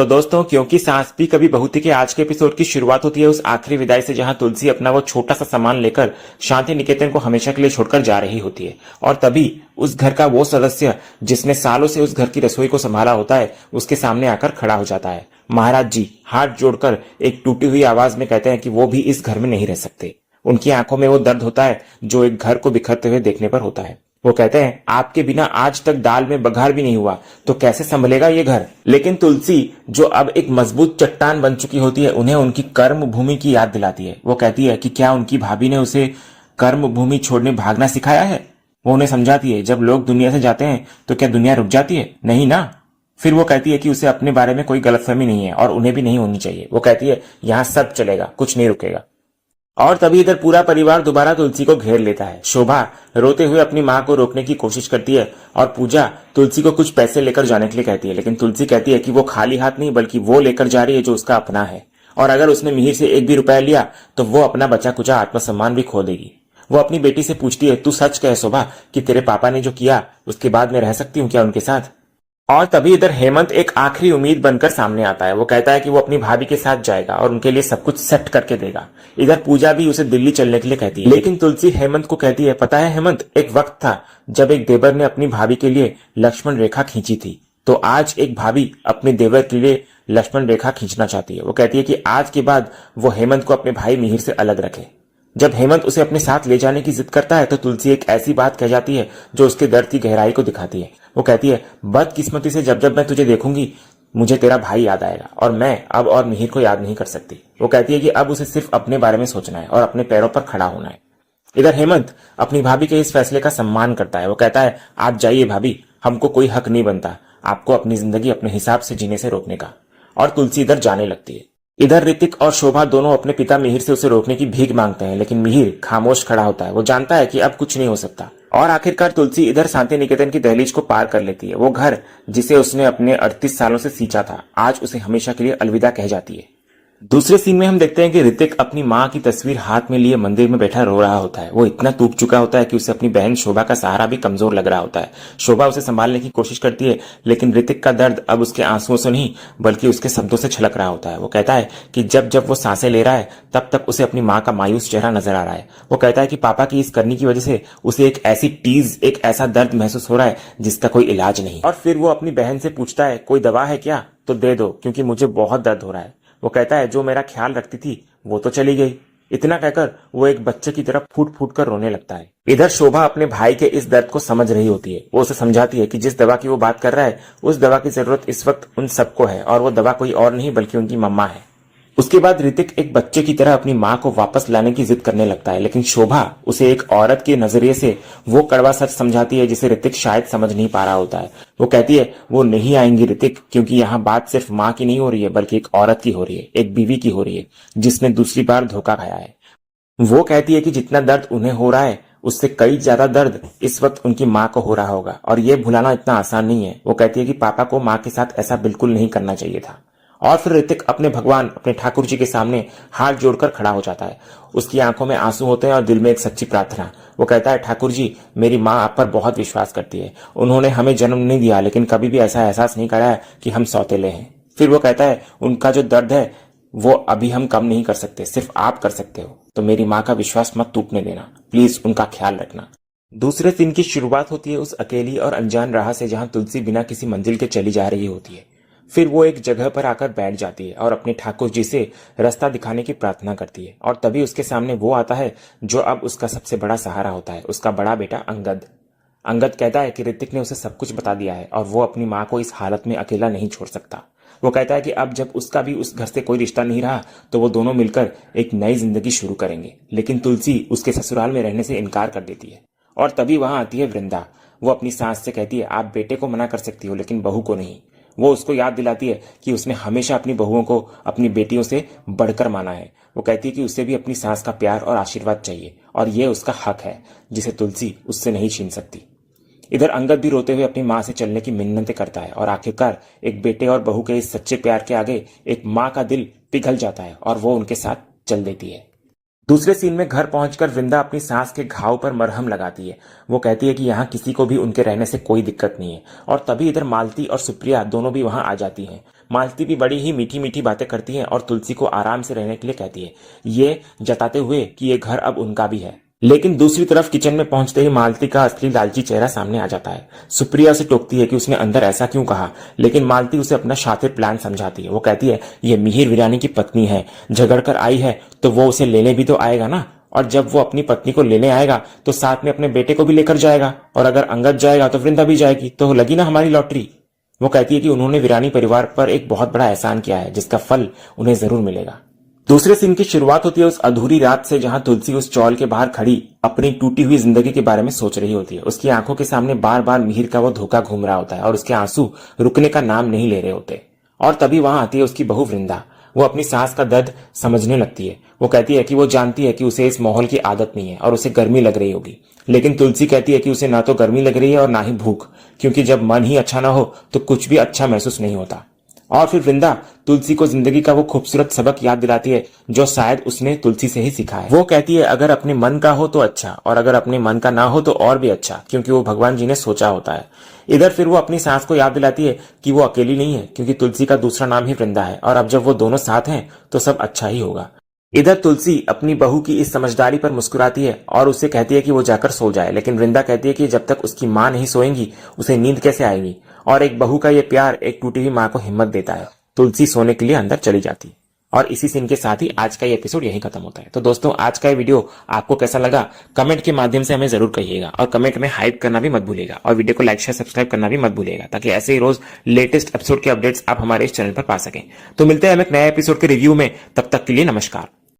तो दोस्तों, क्योंकि सास भी कभी बहू थी के आज के एपिसोड की शुरुआत होती है उस आखिरी विदाई से, जहां तुलसी अपना वो छोटा सा सामान लेकर शांति निकेतन को हमेशा के लिए छोड़कर जा रही होती है। और तभी उस घर का वो सदस्य जिसने सालों से उस घर की रसोई को संभाला होता है, उसके सामने आकर खड़ा हो जाता है। महाराज जी हाथ जोड़कर एक टूटी हुई आवाज में कहते हैं कि वो भी इस घर में नहीं रह सकते। उनकी आंखों में वो दर्द होता है जो एक घर को बिखरते हुए देखने पर होता है। वो कहते हैं, आपके बिना आज तक दाल में बघार भी नहीं हुआ तो कैसे संभलेगा ये घर। लेकिन तुलसी, जो अब एक मजबूत चट्टान बन चुकी होती है, उन्हें उनकी कर्म भूमि की याद दिलाती है। वो कहती है कि क्या उनकी भाभी ने उसे कर्म भूमि छोड़ने भागना सिखाया है। वो उन्हें समझाती है, जब लोग दुनिया से जाते हैं तो क्या दुनिया रुक जाती है? नहीं ना। फिर वो कहती है कि उसे अपने बारे में कोई गलतफहमी नहीं है और उन्हें भी नहीं होनी चाहिए। वो कहती है, यहाँ सब चलेगा, कुछ नहीं रुकेगा। और तभी इधर पूरा परिवार दोबारा तुलसी को घेर लेता है। शोभा रोते हुए अपनी मां को रोकने की कोशिश करती है और पूजा तुलसी को कुछ पैसे लेकर जाने के लिए कहती है, लेकिन तुलसी कहती है कि वो खाली हाथ नहीं बल्कि वो लेकर जा रही है जो उसका अपना है, और अगर उसने मिहिर से एक भी रुपया लिया तो वो अपना बचा कुचा आत्मसम्मान भी खो देगी। वो अपनी बेटी से पूछती है, तू सच कह शोभा कि तेरे पापा ने जो किया उसके बाद मैं रह सकती हूँ क्या उनके साथ? और तभी इधर हेमंत एक आखिरी उम्मीद बनकर सामने आता है। वो कहता है कि वो अपनी भाभी के साथ जाएगा और उनके लिए सब कुछ सेट करके देगा। इधर पूजा भी उसे दिल्ली चलने के लिए कहती है, लेकिन तुलसी हेमंत को कहती है, पता है हेमंत, एक वक्त था जब एक देवर ने अपनी भाभी के लिए लक्ष्मण रेखा खींची थी, तो आज एक भाभी अपने देवर के लिए लक्ष्मण रेखा खींचना चाहती है। वो कहती है कि आज के बाद वो हेमंत को अपने भाई मिहिर से अलग रखे। जब हेमंत उसे अपने साथ ले जाने की जिद करता है तो तुलसी एक ऐसी बात कह जाती है जो उसके दर्द की गहराई को दिखाती है। वो कहती है, बदकिस्मती से जब जब मैं तुझे देखूंगी मुझे तेरा भाई याद आएगा और मैं अब और मिहिर को याद नहीं कर सकती। वो कहती है कि अब उसे सिर्फ अपने बारे में सोचना है और अपने पैरों पर खड़ा होना है। इधर हेमंत अपनी भाभी के इस फैसले का सम्मान करता है। वो कहता है, आप जाइए भाभी, हमको कोई हक नहीं बनता आपको अपनी जिंदगी अपने हिसाब से जीने से रोकने का। और तुलसी इधर जाने लगती है। इधर ऋतिक और शोभा दोनों अपने पिता मिहिर से उसे रोकने की भीख मांगते हैं, लेकिन मिहिर खामोश खड़ा होता है। वो जानता है कि अब कुछ नहीं हो सकता। और आखिरकार तुलसी इधर शांति निकेतन की दहलीज को पार कर लेती है। वो घर जिसे उसने अपने 38 सालों से सींचा था, आज उसे हमेशा के लिए अलविदा कह जाती है। दूसरे सीन में हम देखते हैं कि ऋतिक अपनी मां की तस्वीर हाथ में लिए मंदिर में बैठा रो रहा होता है। वो इतना टूट चुका होता है कि उसे अपनी बहन शोभा का सहारा भी कमजोर लग रहा होता है। शोभा उसे संभालने की कोशिश करती है, लेकिन ऋतिक का दर्द अब उसके आंसुओं से नहीं बल्कि उसके शब्दों से छलक रहा होता है। वो कहता है कि जब जब वो सांसें ले रहा है तब तक उसे अपनी मां का मायूस चेहरा नजर आ रहा है। वो कहता है कि पापा की इस करनी की वजह से उसे एक ऐसी टीज, एक ऐसा दर्द महसूस हो रहा है जिसका कोई इलाज नहीं। और फिर वो अपनी बहन से पूछता है, कोई दवा है क्या? तो दे दो, क्योंकि मुझे बहुत दर्द हो रहा है। वो कहता है, जो मेरा ख्याल रखती थी वो तो चली गई। इतना कहकर वो एक बच्चे की तरह फूट फूट कर रोने लगता है। इधर शोभा अपने भाई के इस दर्द को समझ रही होती है। वो उसे समझाती है कि जिस दवा की वो बात कर रहा है उस दवा की जरूरत इस वक्त उन सबको है, और वो दवा कोई और नहीं बल्कि उनकी मम्मा है। उसके बाद ऋतिक एक बच्चे की तरह अपनी मां को वापस लाने की जिद करने लगता है, लेकिन शोभा उसे एक औरत के नजरिए से वो कड़वा सच समझाती है जिसे ऋतिक शायद समझ नहीं पा रहा होता है। वो कहती है, वो नहीं आएंगी ऋतिक, क्योंकि यहाँ बात सिर्फ मां की नहीं हो रही है बल्कि एक औरत की हो रही है, एक बीवी की हो रही है जिसने दूसरी बार धोखा खाया है। वो कहती है कि जितना दर्द उन्हें हो रहा है उससे कई ज्यादा दर्द इस वक्त उनकी मां को हो रहा होगा, और ये भुलाना इतना आसान नहीं है। वो कहती है कि पापा को मां के साथ ऐसा बिल्कुल नहीं करना चाहिए था। और फिर ऋतिक अपने भगवान, अपने ठाकुर जी के सामने हाथ जोड़कर खड़ा हो जाता है। उसकी आंखों में आंसू होते हैं और दिल में एक सच्ची प्रार्थना। वो कहता है, ठाकुर जी, मेरी माँ आप पर बहुत विश्वास करती है। उन्होंने हमें जन्म नहीं दिया लेकिन कभी भी ऐसा एहसास नहीं कराया कि हम सौतेले हैं। फिर वो कहता है, उनका जो दर्द है वो अभी हम कम नहीं कर सकते, सिर्फ आप कर सकते हो। तो मेरी माँ का विश्वास मत टूटने देना, प्लीज उनका ख्याल रखना। दूसरे दिन की शुरुआत होती है उस अकेली और अनजान राह से जहां तुलसी बिना किसी मंजिल के चली जा रही होती है। फिर वो एक जगह पर आकर बैठ जाती है और अपने ठाकुर जी से रास्ता दिखाने की प्रार्थना करती है। और तभी उसके सामने वो आता है जो अब उसका सबसे बड़ा सहारा होता है, उसका बड़ा बेटा अंगद। अंगद कहता है कि ऋतिक ने उसे सब कुछ बता दिया है और वो अपनी माँ को इस हालत में अकेला नहीं छोड़ सकता। वो कहता है कि अब जब उसका भी उस घर से कोई रिश्ता नहीं रहा तो वो दोनों मिलकर एक नई जिंदगी शुरू करेंगे। लेकिन तुलसी उसके ससुराल में रहने से इनकार कर देती है। और तभी वहां आती है वृंदा। वो अपनी सास से कहती है, आप बेटे को मना कर सकती हो लेकिन बहू को नहीं। वो उसको याद दिलाती है कि उसने हमेशा अपनी बहुओं को अपनी बेटियों से बढ़कर माना है। वो कहती है कि उसे भी अपनी सास का प्यार और आशीर्वाद चाहिए और ये उसका हक है जिसे तुलसी उससे नहीं छीन सकती। इधर अंगद भी रोते हुए अपनी मां से चलने की मिन्नतें करता है और आखिरकार एक बेटे और बहू के इस सच्चे प्यार के आगे एक मां का दिल पिघल जाता है और वो उनके साथ चल देती है। दूसरे सीन में घर पहुंचकर वृंदा अपनी सास के घाव पर मरहम लगाती है। वो कहती है कि यहाँ किसी को भी उनके रहने से कोई दिक्कत नहीं है। और तभी इधर मालती और सुप्रिया दोनों भी वहां आ जाती हैं। मालती भी बड़ी ही मीठी मीठी बातें करती है और तुलसी को आराम से रहने के लिए कहती है, ये जताते हुए कि ये घर अब उनका भी है। लेकिन दूसरी तरफ किचन में पहुंचते ही मालती का असली लालची चेहरा सामने आ जाता है। सुप्रिया उसे टोकती है कि उसने अंदर ऐसा क्यों कहा, लेकिन मालती उसे अपना शातिर प्लान समझाती है। वो कहती है, ये मिहिर वीरानी की पत्नी है, झगड़ कर आई है तो वो उसे लेने भी तो आएगा ना, और जब वो अपनी पत्नी को लेने आएगा तो साथ में अपने बेटे को भी लेकर जाएगा, और अगर अंगद जाएगा तो वृंदा भी जाएगी, तो लगी ना हमारी लॉटरी। वो कहती है कि उन्होंने वीरानी परिवार पर एक बहुत बड़ा एहसान किया है, जिसका फल उन्हें जरूर मिलेगा। दूसरे सीन की शुरुआत होती है उस अधूरी रात से, जहां तुलसी उस चौल के बाहर खड़ी अपनी टूटी हुई जिंदगी के बारे में सोच रही होती है। उसकी आंखों के सामने बार बार मिहिर का वो धोखा घूम रहा होता है और उसके आंसू रुकने का नाम नहीं ले रहे होते। और तभी वहां आती है उसकी बहू वृंदा। वो अपनी सास का दर्द समझने लगती है। वो कहती है कि वो जानती है कि उसे इस माहौल की आदत नहीं है और उसे गर्मी लग रही होगी, लेकिन तुलसी कहती है कि उसे ना तो गर्मी लग रही है और ना ही भूख, क्योंकि जब मन ही अच्छा ना हो तो कुछ भी अच्छा महसूस नहीं होता। और फिर वृंदा तुलसी को जिंदगी का वो खूबसूरत सबक याद दिलाती है जो शायद उसने तुलसी से ही सीखा है। वो कहती है, अगर अपने मन का हो तो अच्छा, और अगर अपने मन का ना हो तो और भी अच्छा, क्योंकि वो भगवान जी ने सोचा होता है। इधर फिर वो अपनी सास को याद दिलाती है कि वो अकेली नहीं है, क्योंकि तुलसी का दूसरा नाम ही वृंदा है, और अब जब वो दोनों साथ हैं तो सब अच्छा ही होगा। इधर तुलसी अपनी बहू की इस समझदारी पर मुस्कुराती है और उसे कहती है कि वो जाकर सो जाए, लेकिन वृंदा कहती है कि जब तक उसकी मां नहीं सोएंगी उसे नींद कैसे आएगी। और एक बहू का ये प्यार एक टूटी हुई मां को हिम्मत देता है। तुलसी सोने के लिए अंदर चली जाती। और इसी सीन के साथ ही आज का ये एपिसोड यहीं खत्म होता है। तो दोस्तों, आज का ये वीडियो आपको कैसा लगा कमेंट के माध्यम से हमें जरूर कहिएगा, और कमेंट में हाइप करना भी मत भूलिएगा, और वीडियो को लाइक शेयर सब्सक्राइब करना भी मत भूलिएगा, ताकि ऐसे ही रोज लेटेस्ट एपिसोड के अपडेट्स आप हमारे इस चैनल पर पा सकें। तो मिलते हैं हम एक नए एपिसोड के रिव्यू में, तब तक के लिए नमस्कार।